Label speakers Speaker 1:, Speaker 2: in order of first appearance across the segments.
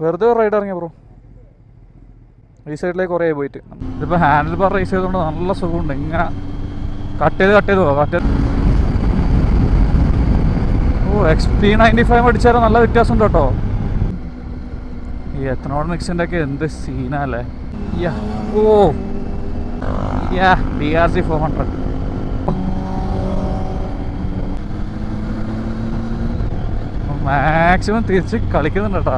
Speaker 1: വെറുതെ റൈഡ് ഇറങ്ങിയ ബ്രോ. ഈ സൈഡിലേക്ക് കുറേ പോയിട്ട് ഇതിപ്പോൾ ഹാൻഡിൽ ബാർ റേസ് ചെയ്തുകൊണ്ട് നല്ല സുഖമുണ്ട്. ഇങ്ങനെ കട്ട് ചെയ്ത് പോകാം. ഓ XP95 അടിച്ചാലും നല്ല വ്യത്യാസമുണ്ട് കേട്ടോ. ഈ എത്തനോൾ മിക്സിൻ്റെ ഒക്കെ എന്ത് സീനല്ലേ. ഓ BRZ 400 മാക്സിമം തിരിച്ച് കളിക്കുന്നുണ്ട് കേട്ടോ.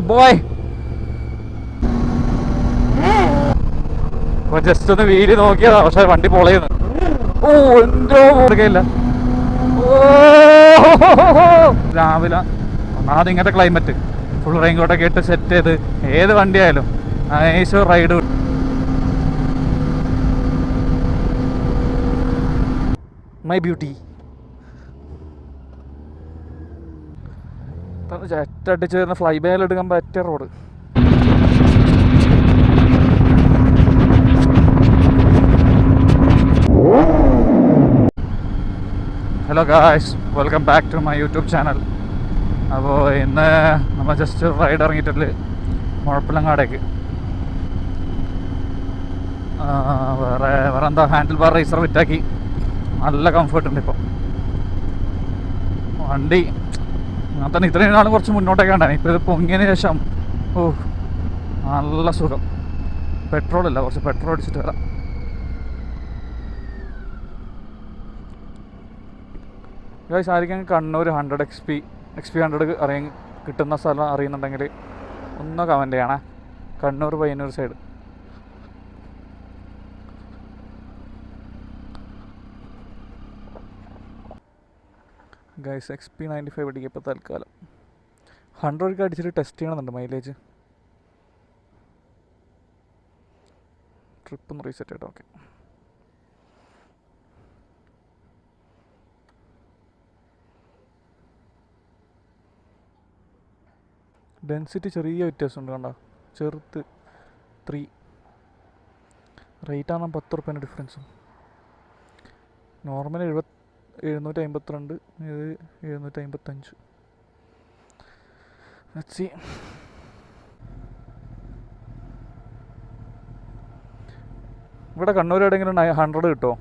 Speaker 1: ബോയ് ജസ്റ്റ് ഒന്ന് വീഡിയോ നോക്കിയതാ, പക്ഷെ വണ്ടി പൊളയുന്നു. എന്തോ കൊടുക്കയില്ല. രാവിലെ ഒന്നാമത് ഇങ്ങനത്തെ ക്ലൈമറ്റ് ഫുൾ റെയിൻകോട്ടൊക്കെ ഇട്ട് സെറ്റ് ചെയ്ത് ഏത് വണ്ടിയായാലും നൈസ് റൈഡ്. മൈ ബ്യൂട്ടി ചെറ്റടിച്ച് വരുന്ന ഫ്ലൈ ബായിൽ എടുക്കാൻ പറ്റിയ road. Hello guys, welcome back to my YouTube channel. അപ്പോൾ ഇന്ന് നമ്മൾ ജസ്റ്റ് റൈഡ് ഇറങ്ങിയിട്ടില്ല മുഴപ്പിലങ്ങാടേക്ക്. വേറെ എന്താ, ഹാൻഡിൽ ബാർ റേസർ ഫിറ്റാക്കി നല്ല കംഫർട്ട് ഉണ്ട് ഇപ്പം വണ്ടി. അങ്ങനെ തന്നെ ഇത്രയും നാളും കുറച്ച് മുന്നോട്ടേക്കാണ്ടാണ്. ഇപ്പോൾ ഇത് പൊങ്ങിയതിന് ശേഷം നല്ല സുഖം. പെട്രോളില്ല, കുറച്ച് പെട്രോൾ അടിച്ചിട്ട് വരാം. ഗൈസ്, ആയിരിക്കും കണ്ണൂർ 100 XP 100 കിട്ടുന്ന സ്ഥലം അറിയുന്നുണ്ടെങ്കിൽ ഒന്ന് കമൻറ്റ് ചെയ്യണേ. Kannur Payyanur side. Guys, XP95 അടിക്കുക ഇപ്പോൾ തൽക്കാലം. 100 അടിച്ചിട്ട് ടെസ്റ്റ് ചെയ്യണമെന്നുണ്ട് മൈലേജ്. ട്രിപ്പൊന്ന് റീസെറ്റ് ചെയ്യട്ടെ. ഓക്കെ, ഡെൻസിറ്റി ചെറിയ വ്യത്യാസമുണ്ട് കണ്ടോ, ചെറുത്ത് 3. റേറ്റ് ആണെങ്കിൽ 10 റുപ്യേൻ്റെ ഡിഫറൻസും. നോർമൽ 752, ഇത് 755. ഇവിടെ കണ്ണൂർ എവിടെയെങ്കിലും 100 കിട്ടുമോ?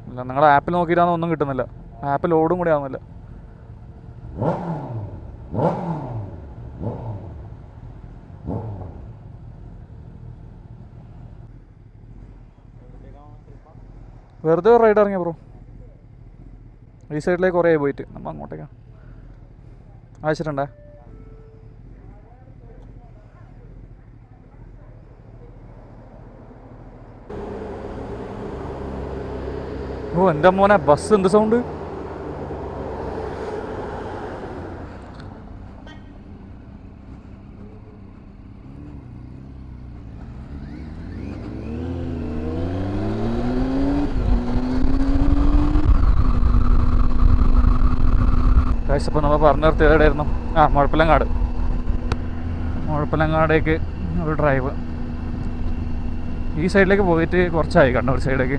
Speaker 1: ഇല്ല, നിങ്ങളുടെ ആപ്പിൽ നോക്കിയിട്ടാണെന്ന് ഒന്നും കിട്ടുന്നില്ല. ആപ്പിൽ ലോഡും കൂടി ആവുന്നില്ല. വെറുതെ റൈഡ് ഇറങ്ങിയ ബ്രോ. ഈ സൈഡിലേക്ക് കുറേ പോയിട്ട് നമ്മൾ അങ്ങോട്ടേക്കാണ് അയച്ചിട്ടുണ്ടേ. എൻ്റെ മോനെ, ബസ് എന്ത് സൗണ്ട്. ഇപ്പോൾ നമ്മൾ പറഞ്ഞു നിർത്തി എവിടെയായിരുന്നു? മുഴപ്പിലങ്ങാടേക്ക് ഒരു ഡ്രൈവ്. ഈ സൈഡിലേക്ക് പോയിട്ട് കുറച്ചായി, കണ്ണൂർ സൈഡിലേക്ക്.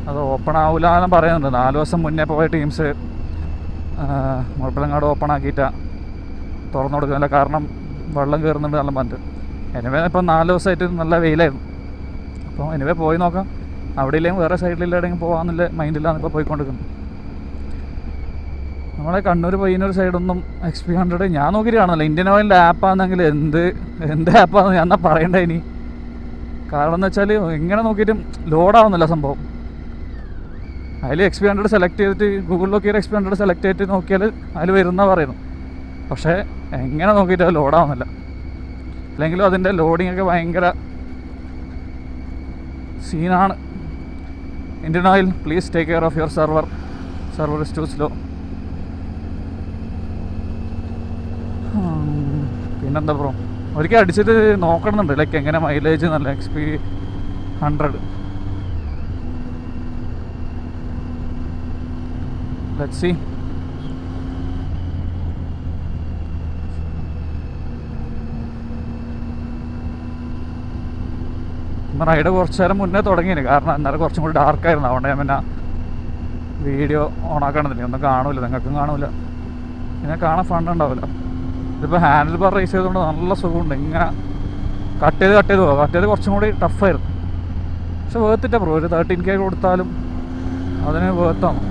Speaker 1: അത് ഓപ്പൺ ആവില്ല എന്നും പറയുന്നുണ്ട്. 4 ദിവസം മുന്നേ പോയ ടീംസ് മുഴപ്പിലങ്ങാട് ഓപ്പൺ ആക്കിയിട്ടാണ് തുറന്നു കൊടുക്കുന്നില്ല. കാരണം വെള്ളം കയറുന്നുണ്ട് നല്ല പറഞ്ഞിട്ട്. എനിവേ ഇപ്പം 4 ദിവസമായിട്ട് നല്ല വെയിലായിരുന്നു. അപ്പോൾ എനിവേ പോയി നോക്കാം. അവിടെ ഇല്ലെങ്കിൽ വേറെ സൈഡിലെവിടെയെങ്കിലും പോകാമെന്നുള്ള മൈൻഡിലാണ് ഇപ്പോൾ പോയിക്കൊണ്ടിരിക്കുന്നത്. നമ്മളെ കണ്ണൂർ പയ്യന്നൂർ സൈഡൊന്നും XP 100 ഞാൻ നോക്കിയിട്ട് കാണുന്നില്ല. ഇന്ത്യൻ ഓയിലിൻ്റെ ആപ്പാണെങ്കിൽ എന്ത് ആപ്പാന്ന് ഞാൻ എന്നാൽ പറയണ്ട ഇനി. കാരണം എന്ന് വെച്ചാൽ എങ്ങനെ നോക്കിയിട്ടും ലോഡാവുന്നില്ല സംഭവം. അതിൽ XP 100 സെലക്ട് ചെയ്തിട്ട് ഗൂഗിളിൽ നോക്കിയാൽ XP 100 സെലക്ട് ചെയ്തിട്ട് നോക്കിയാൽ അതിൽ വരുന്ന പറയുന്നു. പക്ഷേ എങ്ങനെ നോക്കിയിട്ട് അത് ലോഡാവുന്നില്ല. അല്ലെങ്കിലും അതിൻ്റെ ലോഡിങ് ഒക്കെ ഭയങ്കര സീനാണ്. Indian Oil, please take care of your server is too slow. പിന്നെന്താ ബ്രോ, ഒരിക്കൽ അടിച്ചിട്ട് നോക്കണമെന്നുണ്ട് ലൈക്ക് എങ്ങനെ മൈലേജ് നല്ല XP 100. Let's see. റൈഡ് കുറച്ച് നേരം മുന്നേ തുടങ്ങിയത്. കാരണം അന്നേരം കുറച്ചും കൂടി ഡാർക്കായിരുന്നു. അതുകൊണ്ട് ഞാൻ പിന്നെ വീഡിയോ ഓണാക്കണമെന്നില്ല, ഒന്നും കാണൂല, നിങ്ങൾക്കും കാണൂല, പിന്നെ കാണാൻ ഫണ്ട് ഉണ്ടാവില്ല. ഇതിപ്പോൾ ഹാൻഡിൽ ബാർ റേസ് ചെയ്തുകൊണ്ട് നല്ല സുഖമുണ്ട്. ഇങ്ങനെ കട്ട് ചെയ്ത് പോകാം. കട്ട് ചെയ്ത് കുറച്ചും കൂടി ടഫായിരുന്നു, പക്ഷെ വേർത്തിട്ടാ ബ്രോ. ഒരു 13K കൊടുത്താലും അതിന് വേർത്താണ്.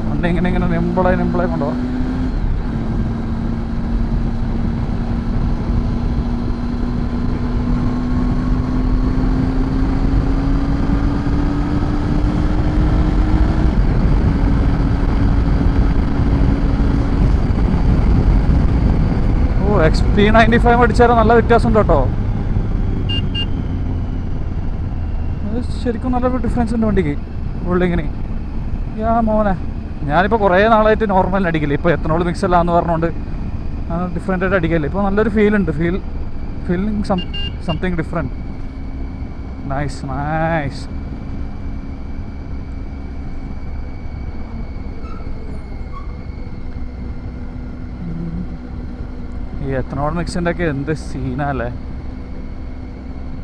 Speaker 1: വണ്ടി ഇങ്ങനെ നിമ്പിളായി കൊണ്ടുപോകാം. XP95 അടിച്ചാലും നല്ല വ്യത്യാസമുണ്ട് കേട്ടോ. ശരിക്കും നല്ലൊരു ഡിഫറൻസ് ഉണ്ട് വണ്ടിക്ക് ഉള്ളിങ്ങനെ. മോനെ ഞാനിപ്പോൾ കുറേ നാളായിട്ട് നോർമലിന് അടിക്കില്ല. ഇപ്പോൾ എത്തനോൾ മിക്സ് അല്ല എന്ന് പറഞ്ഞുകൊണ്ട് ഡിഫറെൻ്റ് ആയിട്ട് അടിക്കില്ല. ഇപ്പോൾ നല്ലൊരു ഫീലുണ്ട്. Feeling something different. നൈസ്. ഈ എത്തനോൾ മിക്സിൻ്റെ ഒക്കെ എന്ത് സീനല്ലേ.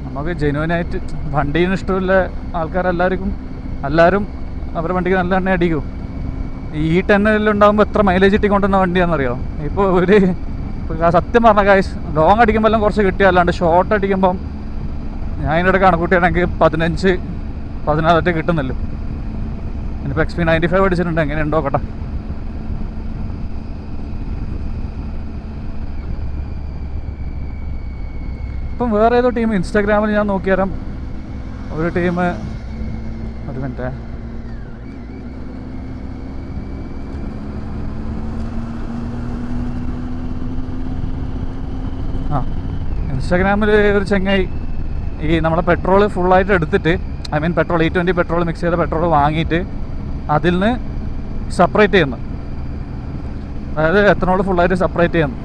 Speaker 1: നമുക്ക് ജെന്യുവനായിട്ട് വണ്ടീന് ഇഷ്ടമില്ല ആൾക്കാരെല്ലാവർക്കും അവരുടെ വണ്ടിക്ക് നല്ല എണ്ണ അടിക്കും. ഈ 10 ഉണ്ടാകുമ്പോൾ എത്ര മൈലേജ് കിട്ടിക്കൊണ്ടുവന്ന വണ്ടിയാണെന്നറിയോ. ഇപ്പോൾ സത്യം പറഞ്ഞ കാശ് ലോങ് അടിക്കുമ്പോൾ എല്ലാം കുറച്ച് കിട്ടിയല്ലാണ്ട് ഷോർട്ട് അടിക്കുമ്പം ഞാൻ ഇതിനിടെ കണക്കൂട്ടിയാണെങ്കിൽ 15-16 കിട്ടുന്നില്ല. ഇനിയിപ്പോൾ XP95 അടിച്ചിട്ടുണ്ട്, എങ്ങനെയുണ്ടോ കേട്ടോ. ഇപ്പം വേറെ ഏതോ ടീം ഇൻസ്റ്റാഗ്രാമിൽ ഞാൻ നോക്കിയാലും ഒരു ടീം, ഒരു മിനിറ്റ്, ഇൻസ്റ്റാഗ്രാമിൽ ഒരു ചെങ്ങായി ഈ നമ്മുടെ പെട്രോൾ ഫുള്ളായിട്ട് എടുത്തിട്ട്, പെട്രോൾ E20 പെട്രോൾ മിക്സ് ചെയ്ത പെട്രോൾ വാങ്ങിയിട്ട് അതിൽ നിന്ന് സെപ്പറേറ്റ് ചെയ്യുന്നു. അതായത് എത്തനോൾ ഫുള്ളായിട്ട് സെപ്പറേറ്റ് ചെയ്യുന്നു.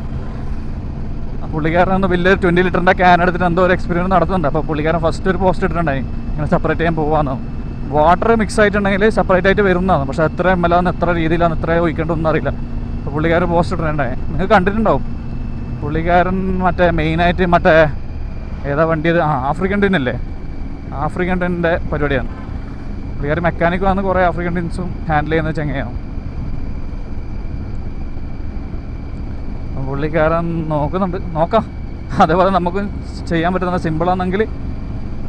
Speaker 1: പുള്ളിക്കാരൻ ഒന്ന് വലിയൊരു 20 ലിറ്ററിൻ്റെ ക്യാൻ എടുത്തിട്ട് എന്തോ ഒരു എക്സ്പീരിയൻസ് നടത്തുന്നുണ്ട്. അപ്പോൾ പുള്ളിക്കാരൻ ഫസ്റ്റ് ഒരു പോസ്റ്റ് ഇട്ടിട്ടുണ്ടായി ഇങ്ങനെ സെപ്പറേറ്റ് ചെയ്യാൻ പോകാമെന്ന്. വാട്ടർ മിക്സ് ആയിട്ടുണ്ടെങ്കിൽ സെപ്പറേറ്റ് ആയിട്ട് വരുന്നതാണ്, പക്ഷേ എത്ര ML ആണെന്ന് എത്ര രീതിയിലാണ് എത്ര ഒഴിക്കേണ്ടതൊന്നും അറിയില്ല. അപ്പോൾ പുള്ളിക്കാരൻ പോസ്റ്റ് ഇട്ടിട്ടുണ്ടായി, നിങ്ങൾ കണ്ടിട്ടുണ്ടാവും. പുള്ളിക്കാരൻ മെയിനായിട്ട് ഏതാ വണ്ടി അത്, ആഫ്രിക്കൻ ടിന്നല്ലേ, ആഫ്രിക്കൻ ടിന്നിൻ്റെ പരിപാടിയാണ്. പുള്ളിക്കാരൻ മെക്കാനിക്ക് വന്ന് കുറേ ആഫ്രിക്കൻ ടിൻസും ഹാൻഡിൽ ചെയ്യുന്ന ചെങ്ങയാണ്. പുള്ളിക്കാരൻ നോക്കാം. അതേപോലെ നമുക്ക് ചെയ്യാൻ പറ്റുന്ന സിമ്പിളാണെങ്കിൽ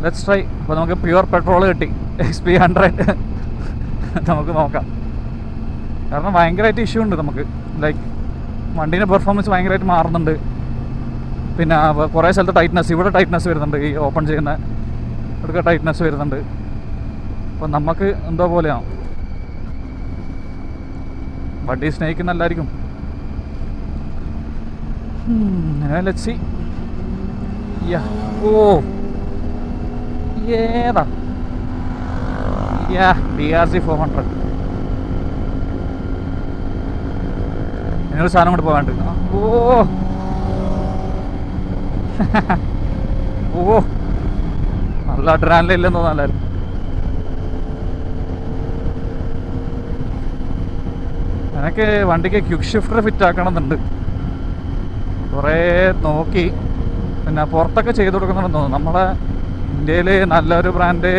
Speaker 1: ലെറ്റ്സ് ട്രൈ. അപ്പോൾ നമുക്ക് പ്യുവർ പെട്രോൾ കിട്ടി, XP100 നമുക്ക് നോക്കാം. കാരണം ഭയങ്കരമായിട്ട് ഇഷ്യൂ ഉണ്ട് നമുക്ക്. ലൈക്ക് വണ്ടീൻ്റെ പെർഫോമൻസ് ഭയങ്കരമായിട്ട് മാറുന്നുണ്ട്. പിന്നെ കുറേ സ്ഥലത്ത് ടൈറ്റ്നസ്, ഇവിടെ ടൈറ്റ്നസ് വരുന്നുണ്ട്, ഈ ഓപ്പൺ ചെയ്യുന്ന ഇവിടെയൊക്കെ ടൈറ്റ്നസ് വരുന്നുണ്ട്. അപ്പോൾ നമുക്ക് എന്തോ പോലെയാണ്. വണ്ടി സ്നേഹിക്കുന്നല്ലായിരിക്കും. Let's see. Yeah. Oh. Yeah. Yeah. BRZ 400. സാധനം കൊണ്ട് പോകാണ്ട്. നല്ല അഡ്രാനലില്ലെന്ന് തോന്നാല്ലായിരുന്നു. എനിക്ക് വണ്ടിക്ക് ക്വിക്ക് ഷിഫ്റ്റർ ഫിറ്റ് ആക്കണമെന്നുണ്ട്. കുറേ നോക്കി, പിന്നെ പുറത്തൊക്കെ ചെയ്ത് കൊടുക്കുന്നുണ്ടെന്ന് തോന്നുന്നു. നമ്മുടെ ഇന്ത്യയിൽ നല്ലൊരു ബ്രാൻഡ്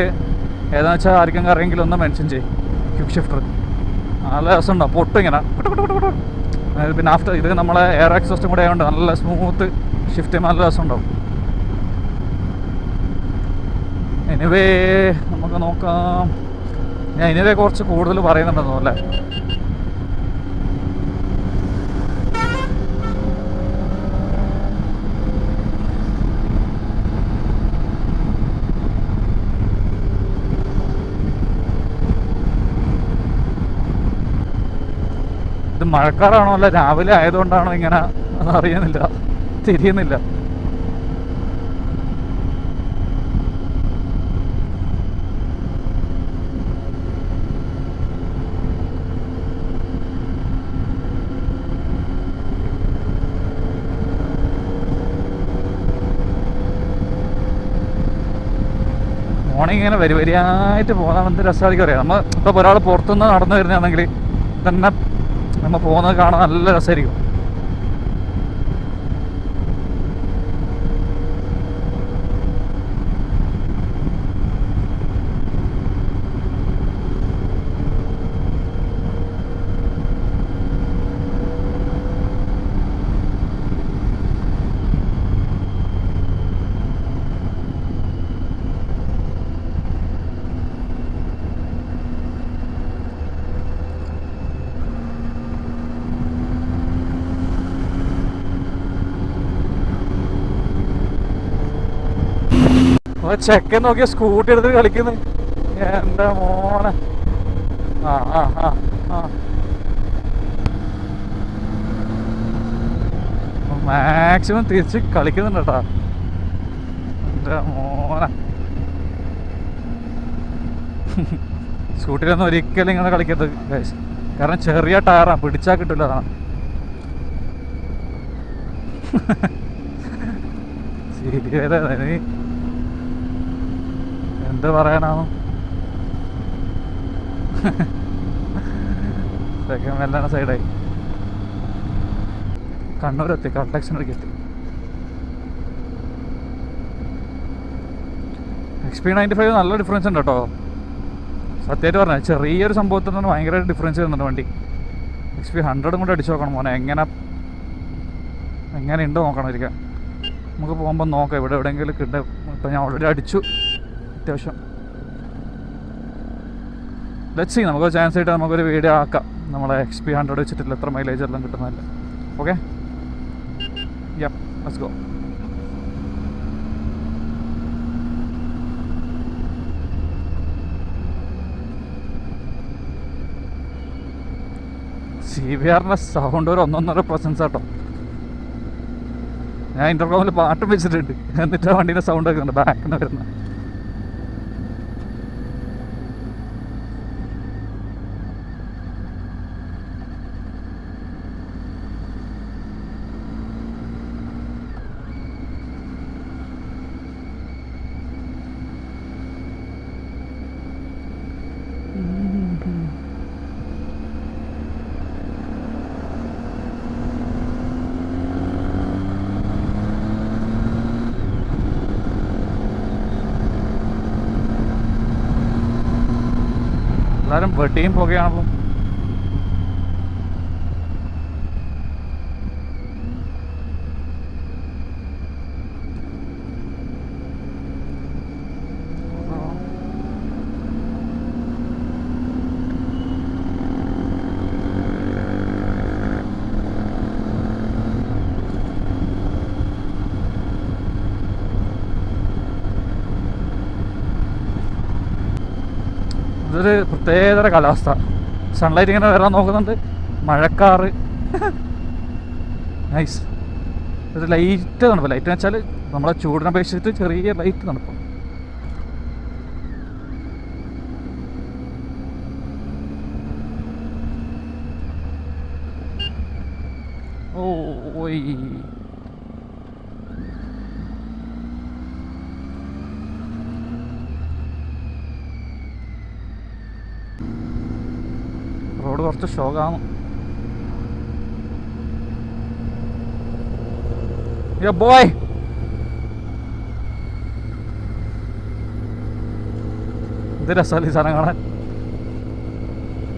Speaker 1: ഏതാണെന്ന് വെച്ചാൽ ആർക്കെങ്കിലും അറിയെങ്കിലും ഒന്ന് മെൻഷൻ ചെയ്യും. ക്വിക്ക് ഷിഫ്റ്റർ നല്ല രസമുണ്ടോ, പൊട്ടും ഇങ്ങനെ. പിന്നെ ആഫ്റ്റർ ഇത് നമ്മളെ എയർ എക്സോസ്റ്റും കൂടെ ആയതുകൊണ്ട് നല്ല സ്മൂത്ത് ഷിഫ്റ്റ് ചെയ്യുമ്പോൾ നല്ല രസമുണ്ടാവും. എനിവേ നമുക്ക് നോക്കാം. ഞാൻ എനിവേ കുറച്ച് കൂടുതൽ പറയുന്നുണ്ടെന്ന് തോന്നുന്നു അല്ലേ. മഴക്കാറാണോ അല്ല രാവിലെ ആയതുകൊണ്ടാണോ ഇങ്ങനെ അറിയുന്നില്ല, തിരിയുന്നില്ല. മോർണിംഗ് ഇങ്ങനെ വരിയായിട്ട് പോകാൻ എന്ത് രസമായിരിക്കും അറിയാം. നമ്മൾ ഇപ്പോൾ ഒരാൾ പുറത്തുനിന്ന് നടന്നു വരുന്നതാണെങ്കിൽ തന്നെ നമ്മൾ പോകുന്നത് കാണാൻ നല്ല രസമായിരിക്കും. ചെക്കൻ നോക്കിയ സ്കൂട്ടി എടുത്ത് കളിക്കുന്നു. എൻ്റെ മോനെ. ആ ആ ആ ആ മാക്സിമം തിരിച്ച് കളിക്കുന്നുണ്ട് കേട്ടാ. എൻ്റെ മോനെ. സ്കൂട്ടിയിലൊന്നും ഒരിക്കലും ഇങ്ങനെ കളിക്കരുത് ഗൈസ്. കാരണം ചെറിയ ടയറാണ്, പിടിച്ചാൽ കിട്ടില്ല. അതാണ് ശരി. എന്ത് പറയാനാണ്. സെക്കൻഡ് മെല്ലാണ് സൈഡായി. കണ്ണൂരെത്തി, കളക്ടേഷനിലേക്ക് എത്തി. XP95 നല്ല ഡിഫറൻസ് ഉണ്ട് കേട്ടോ. സത്യമായിട്ട് പറഞ്ഞാൽ ചെറിയൊരു സംഭവത്തിൽ തന്നെ ഭയങ്കര ഡിഫറൻസ് വരുന്നുണ്ട് വണ്ടി. XP100 കൂടെ അടിച്ചു നോക്കണം മോനെ. എങ്ങനെ ഉണ്ടോ നോക്കണം ഇരിക്കാം. നമുക്ക് പോകുമ്പോൾ നോക്കാം ഇവിടെ എവിടെയെങ്കിലും കിട്ടും. ഇപ്പം ഞാൻ ഓൾറെഡി അടിച്ചു അത്യാവശ്യം. ലെറ്റ്സ് സീ, നമുക്ക് ചാൻസ് ആയിട്ട് നമുക്കൊരു വീഡിയോ ആക്കാം. നമ്മളെ XP100 വെച്ചിട്ടില്ല എത്ര മൈലേജ് എല്ലാം കിട്ടുന്നതല്ല. Okay, yup, let's go. CBR sound ഒരു 1.5% കേട്ടോ. ഞാൻ ഇൻ്റർകോമിൽ പാട്ടും വെച്ചിട്ടുണ്ട്, എന്നിട്ട് ആ വണ്ടീൻ്റെ സൗണ്ട് ഒക്കെ ബാക്കിൽ നിന്ന് വരുന്ന. എല്ലാവരും വെട്ടിയും പോകുകയാണല്ലോ. ഇതൊരു പ്രത്യേകതര കാലാവസ്ഥ. സൺലൈറ്റ് ഇങ്ങനെ വരാൻ നോക്കുന്നുണ്ട്. മഴക്കാറ്. നൈസ്. ഒരു ലൈറ്റ് തണുപ്പ്. ലൈറ്റ് എന്ന് വെച്ചാൽ നമ്മളെ ചൂടിനെ അപേക്ഷിച്ചിട്ട് ചെറിയ ലൈറ്റ് തണുപ്പ്. ഓയ് റോഡ് കുറച്ച് ഷോക്കാണ്. ബോയ് ഇത് രസമല്ല ഈ സാധനം കാണാൻ.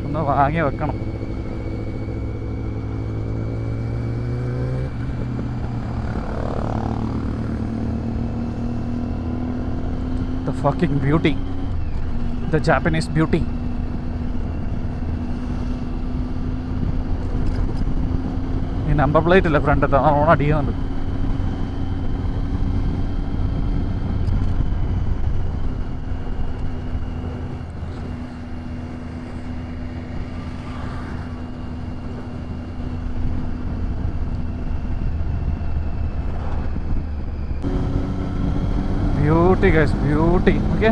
Speaker 1: ഒന്ന് വാങ്ങി വെക്കണം. The fucking beauty, the Japanese beauty. ഈ നമ്പർ പ്ലേറ്റ് ഇല്ല ഫ്രണ്ടത്തെ, ഓൺ അടിക്കുന്നുണ്ട്. Beauty guys, beauty. ഓക്കെ,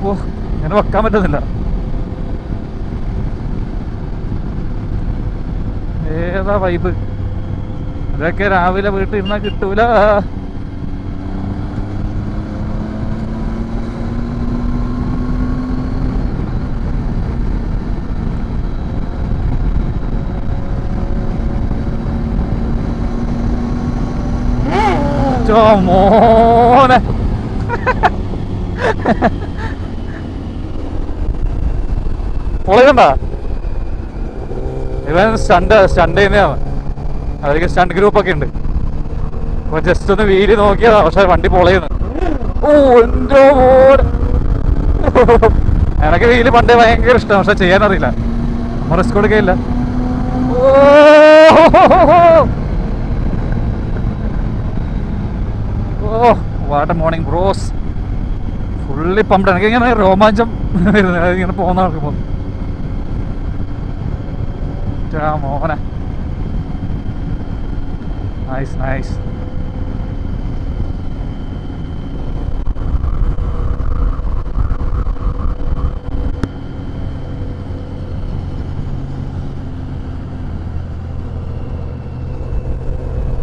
Speaker 1: ഓ ഇങ്ങനെ വെക്കാൻ പറ്റുന്നില്ല. ഏതാ വൈബ്. ഇതൊക്കെ രാവിലെ വീട്ടിൽ ഇരുന്നാൽ കിട്ടൂല. മോനെ പൊളികണ്ട. ഇവൻ സ്റ്റണ്ട് തന്നെയാണ്. അവർക്ക് സ്റ്റണ്ട് ഗ്രൂപ്പൊക്കെ ഉണ്ട്. അപ്പൊ ജസ്റ്റ് ഒന്ന് വീഡിയോ നോക്കിയതാ, പക്ഷെ വണ്ടി പൊളയുന്നു. ഓ എന്തോ മോനെ. എനക്ക് വീല് പണ്ടേ ഭയങ്കര ഇഷ്ടം, പക്ഷെ ചെയ്യാനറിയില്ല. നമ്മൾ റിസ്ക് കൊടുക്കയില്ല. Oh what a morning bros. Fully pump. എനിക്ക് ഇങ്ങനെ രോമാഞ്ചം വരുന്നത് ഇങ്ങനെ പോകുന്ന നടക്കുമ്പോൾ. മോനെ നൈസ് നൈസ്.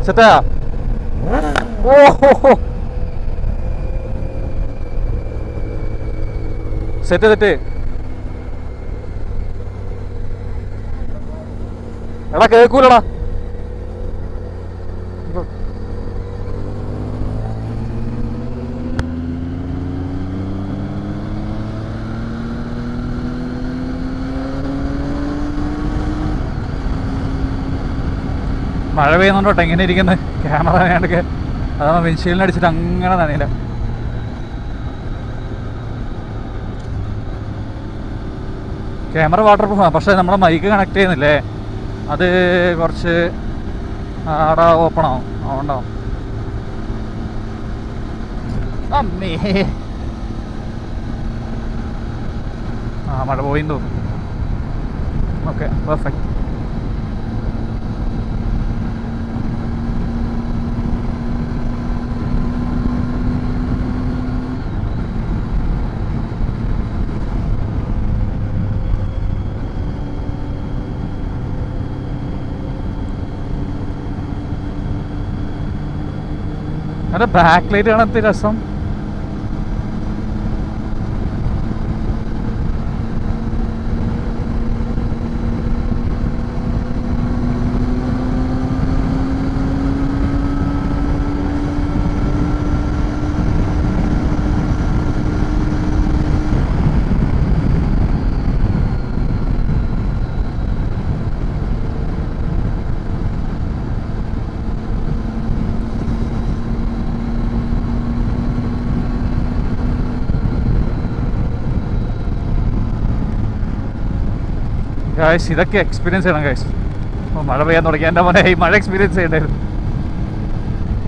Speaker 1: സെറ്റാ. ഓഹോ സെറ്റ് സെറ്റ്. എടാ കേൾക്കൂലടാ. മഴ പെയ്യുന്നുണ്ടോട്ടെ എങ്ങനെ ഇരിക്കുന്നത് ക്യാമറ വേണ്ടൊക്കെ. അതാണ് വിൻഷീൽഡിന് അടിച്ചിട്ട് അങ്ങനെ നനയില്ല. ക്യാമറ വാട്ടർ പ്രൂഫാണ്, പക്ഷേ നമ്മുടെ മൈക്ക് കണക്ട് ചെയ്യുന്നില്ലേ, അത് കുറച്ച് ആടെ ഓപ്പൺ ആവും. അതുകൊണ്ടാവും. അമ്മേ മഴ പോയിന്ന് തോന്നുന്നു. Okay perfect. അല്ല ബാക്ക് ലൈറ്റ് കാണാത്ത രസം. ഗായ്സ് ഇതൊക്കെ എക്സ്പീരിയൻസ് ചെയ്യണം ഗായ്സ്. അപ്പോൾ മഴ പെയ്യാൻ തുടങ്ങി. എൻ്റെ മോനെ ഈ മഴ എക്സ്പീരിയൻസ് ചെയ്യേണ്ടായിരുന്നു.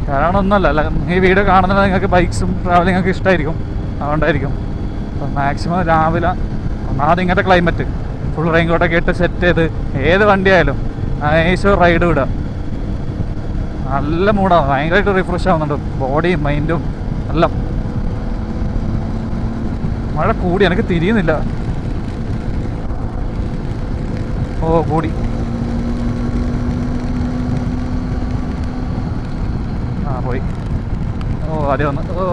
Speaker 1: കാരണം ഒന്നുമല്ല, ഈ വീഡിയോ കാണുന്നത് നിങ്ങൾക്ക് ബൈക്സും ട്രാവലിംഗ് ഒക്കെ ഇഷ്ടമായിരിക്കും, അതുകൊണ്ടായിരിക്കും. അപ്പോൾ മാക്സിമം രാവിലെ ഒന്നാമത് ഇങ്ങനത്തെ ക്ലൈമറ്റ് ഫുൾ റെയിൻ കോട്ടൊക്കെ ഇട്ട് സെറ്റ് ചെയ്ത് ഏത് വണ്ടിയായാലും നൈസ് റൈഡ് വിടുക. നല്ല മൂടാണ്, ഭയങ്കരമായിട്ട് റിഫ്രഷ് ആവുന്നുണ്ട് ബോഡിയും മൈൻഡും എല്ലാം. മഴ കൂടി എനിക്ക് തിരിയുന്നില്ല. ഓ കൂടി. പോയി. ഓ അതെ വന്ന്. ഓ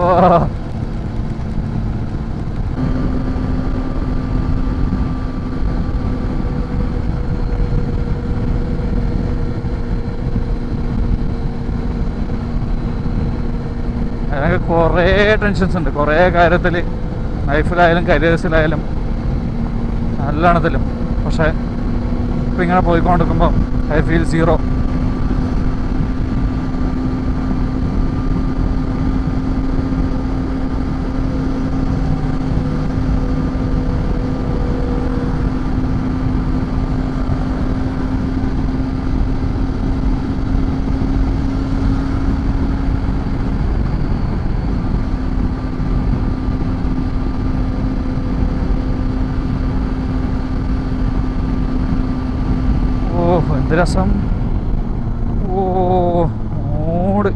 Speaker 1: അതിനൊക്കെ കുറേ ടെൻഷൻസ് ഉണ്ട്, കുറേ കാര്യത്തിൽ, ലൈഫിലായാലും കരിയേഴ്സിലായാലും നല്ലതാണതിലും. പക്ഷേ ഇപ്പം ഇങ്ങനെ പോയിക്കൊണ്ടിരിക്കുമ്പോൾ ഐ ഫീൽ സീറോ. എന്ത് രസം. ഓ ഓട്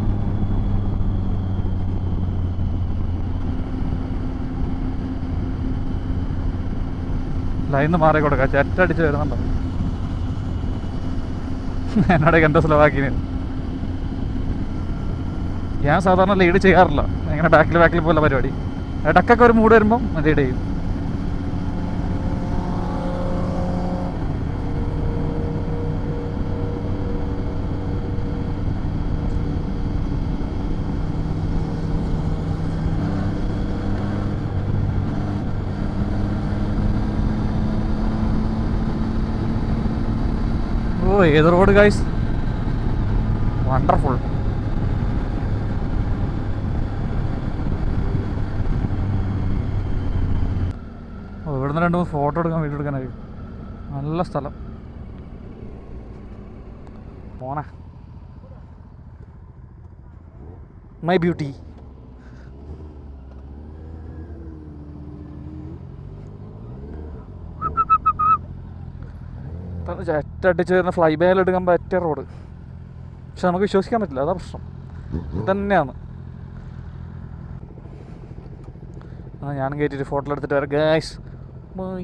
Speaker 1: ലൈന്ന് മാറി കൊടുക്കാം. ചെറ്റടിച്ച് വരുന്നുണ്ടോ എന്നോടൊക്കെ എൻ്റെ സ്ലോവാക്കിന്. ഞാൻ സാധാരണ ലീഡ് ചെയ്യാറില്ല, ഇങ്ങനെ ബാക്കിൽ പോലെ പരിപാടി. ഇടക്കൊക്കെ ഒരു മൂഡ് വരുമ്പം ലീഡ് ചെയ്യും. ഓ ഏത് റോഡ് ഗൈസ്, വണ്ടർഫുൾ. ഓ ഇവിടുന്ന് 2-3 ഫോട്ടോ എടുക്കാൻ, വീഡിയോ എടുക്കാനായി നല്ല സ്ഥലം. പോണേ മൈ ബ്യൂട്ടി. ചേട്ടടിച്ച് വരുന്ന ഫ്ലൈ ബേയിലെടുക്കാൻ പറ്റിയ റോഡ്. പക്ഷെ നമുക്ക് വിശ്വസിക്കാൻ പറ്റില്ല, അതാ പ്രശ്നം. ഇതന്നെയാണ്. ഞാനും കയറ്റിയിട്ട് ഫോട്ടോ എടുത്തിട്ട് വരാം ഗൈസ്. ബൈ.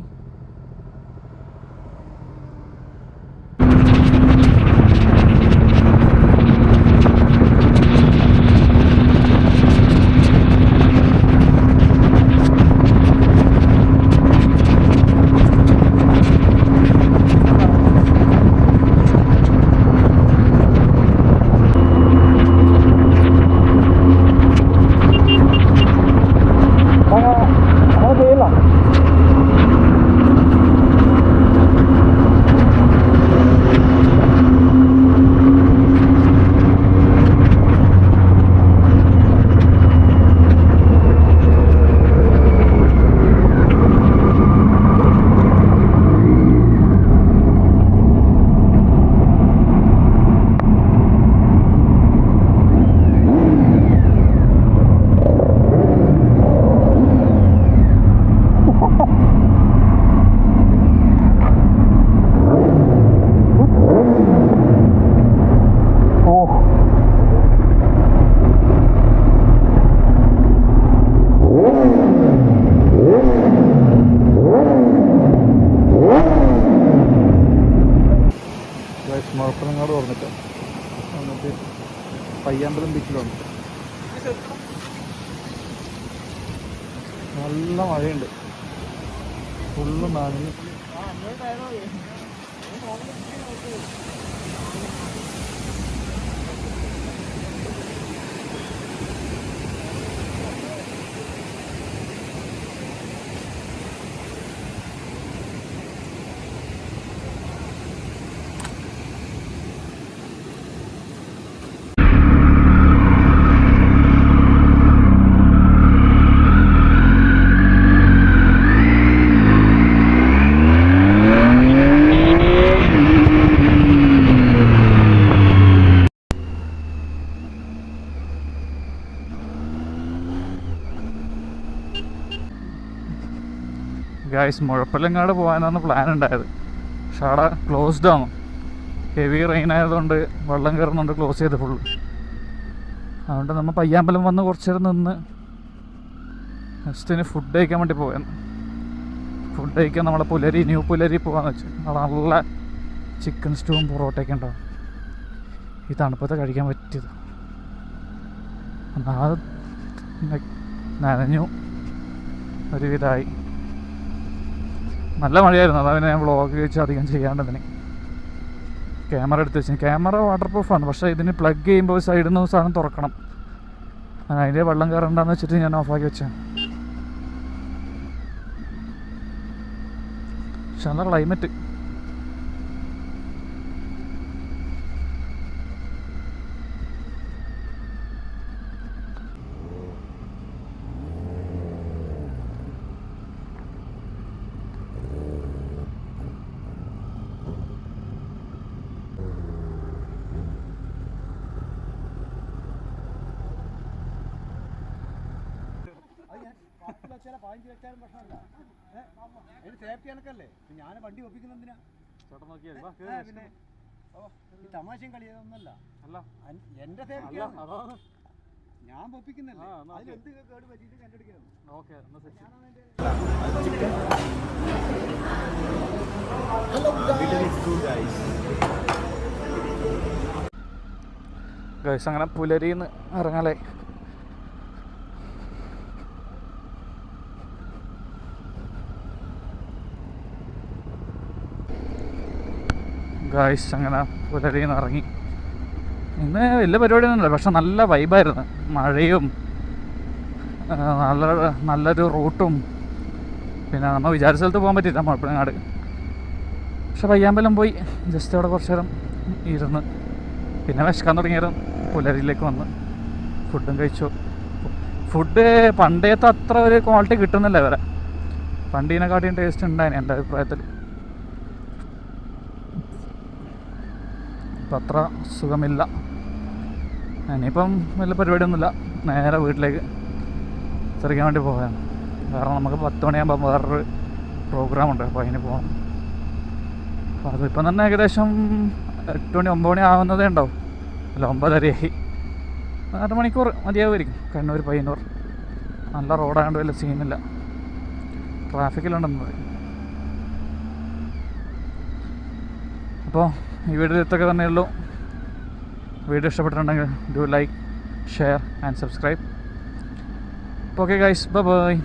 Speaker 1: മുഴപ്പിലങ്ങാട് തുറന്നിട്ട് എന്നിട്ട് പയ്യാമ്പലം ബീച്ചിലാണ്. നല്ല മഴയുണ്ട്, ഫുള്ള് നനഞ്ഞു. ഗൈസ്, മുഴപ്പിലങ്ങാട് പോകാനാണ് പ്ലാൻ ഉണ്ടായത്. പക്ഷെ അവിടെ ക്ലോസ്ഡ് ആണ്. ഹെവി റെയിൻ ആയതുകൊണ്ട് വെള്ളം കയറുന്നുണ്ട്, ക്ലോസ് ചെയ്ത് ഫുള്ള്. അതുകൊണ്ട് നമ്മൾ പയ്യാമ്പലം വന്ന് കുറച്ച് നേരം നിന്ന് ജസ്റ്റിന് ഫുഡ് കഴിക്കാൻ വേണ്ടി പോയാൽ. ഫുഡ് കഴിക്കാൻ നമ്മളെ പുലരി, ന്യൂ പുലരി പോകാമെന്ന് വെച്ചു. അവിടെ നല്ല ചിക്കൻ സ്റ്റൂവും പൊറോട്ടയൊക്കെ ഉണ്ടാവും. ഈ തണുപ്പത്തെ കഴിക്കാൻ പറ്റിയത്. അത് നനഞ്ഞു ഒരുവിധമായി. നല്ല മഴയായിരുന്നു, അതാണ് ഞാൻ വ്ളോഗ് വെച്ച് അധികം ചെയ്യാണ്ടതിന് ക്യാമറ എടുത്ത് വെച്ചു. ക്യാമറ വാട്ടർ പ്രൂഫാണ്, പക്ഷേ ഇതിന് പ്ലഗ് ചെയ്യുമ്പോൾ സൈഡിൽ നിന്ന് സാധനം തുറക്കണം. അതിൻ്റെ വെള്ളം കയറണ്ടെന്ന് വെച്ചിട്ട് ഞാൻ ഓഫാക്കി വെച്ചാണ്. പക്ഷെ നല്ല ക്ലൈമറ്റ്.
Speaker 2: സേഫ്റ്റി കണക്കല്ലേ, ഞാൻ വണ്ടി ഒപ്പിക്കുന്നതിനാ. പിന്നെ ഈ തമാശയും കളിയൊന്നല്ല, എന്റെ സേഫ്റ്റി ഞാൻ ഒപ്പിക്കുന്നല്ലേ. അതിലെന്ത് കേട് പറ്റിയിട്ട് കണ്ടെടുക്കണം.
Speaker 1: ഗൈസ്, അങ്ങനെ പുലരിന്ന് ഇറങ്ങാലേ. ഗൈസ്, അങ്ങനെ പുലരിന്ന് ഇറങ്ങി. ഇന്ന് വലിയ പരിപാടിയൊന്നുമില്ല, പക്ഷെ നല്ല വൈബായിരുന്നു. മഴയും നല്ലൊരു റൂട്ടും. പിന്നെ നമ്മൾ വിചാരിച്ച സ്ഥലത്ത് പോകാൻ പറ്റിയില്ല മുഴപ്പിലങ്ങാട്. പക്ഷെ പയ്യാമ്പലം പോയി ജസ്റ്റ് അവിടെ കുറച്ച് നേരം ഇരുന്ന് പിന്നെ വിശക്കാൻ തുടങ്ങിയാലും പുലരിയിലേക്ക് വന്ന് ഫുഡും കഴിച്ചു. ഫുഡ് പണ്ടേത്തെ അത്ര ഒരു ക്വാളിറ്റി കിട്ടുന്നില്ല ഇവരെ. പണ്ടീനെക്കാട്ടിയും ടേസ്റ്റ് ഉണ്ടായിരുന്നു എൻ്റെ അഭിപ്രായത്തിൽ. ഇപ്പം അത്ര സുഖമില്ല. ഇനിയിപ്പം വലിയ പരിപാടിയൊന്നുമില്ല, നേരെ വീട്ടിലേക്ക് ചെറിയാൻ വേണ്ടി പോകാൻ. കാരണം നമുക്ക് 10 മണിയാകുമ്പോൾ വേറൊരു പ്രോഗ്രാമുണ്ട്, അപ്പോൾ അതിന് പോകണം. അപ്പോൾ അതിപ്പം തന്നെ ഏകദേശം 8 മണി 9 മണി ആവുന്നതേ ഉണ്ടാവും. അല്ല 9:30 അരമണിക്കൂർ മതിയാവുമായിരിക്കും. കണ്ണൂർ പയ്യന്നൂർ നല്ല റോഡായതുകൊണ്ട് വലിയ സീനില്ല, ട്രാഫിക്കിലുണ്ടെന്നത്. അപ്പോൾ ഈ വീഡിയോ ഇതൊക്കെ തന്നെയുള്ളൂ. വീഡിയോ ഇഷ്ടപ്പെട്ടിട്ടുണ്ടെങ്കിൽ do like, share and subscribe. Okay guys, bye bye.